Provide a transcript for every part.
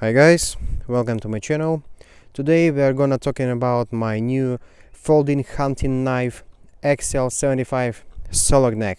Hi guys, welcome to my channel. Today we are gonna talking about my new folding hunting knife Axial 75 Solognac.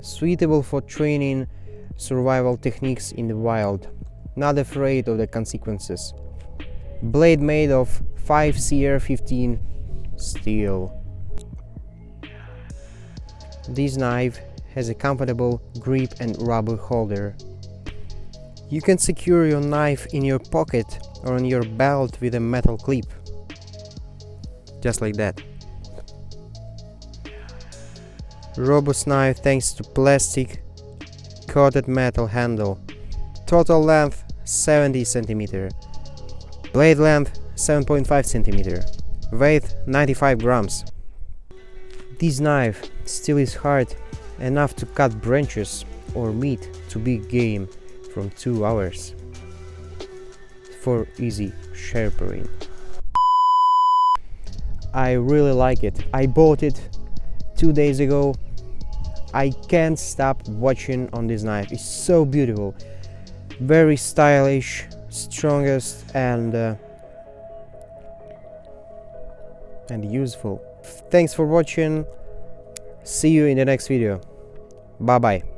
Suitable for training survival techniques in the wild, not afraid of the consequences. Blade made of 5CR15 steel. This knife has a comfortable grip and rubber holder. You can secure your knife in your pocket or on your belt with a metal clip. Just like that. Robust knife thanks to plastic coated metal handle. Total length 70 cm. Blade length 7.5 cm. Weight 95 grams. This knife still is hard enough to cut branches or meat to big game from 2 hours for easy sharpening. I really like it. I bought it 2 days ago. I can't stop watching on this knife. It's so beautiful, very stylish, strongest and useful. Thanks for watching. See you in the next video. Bye bye.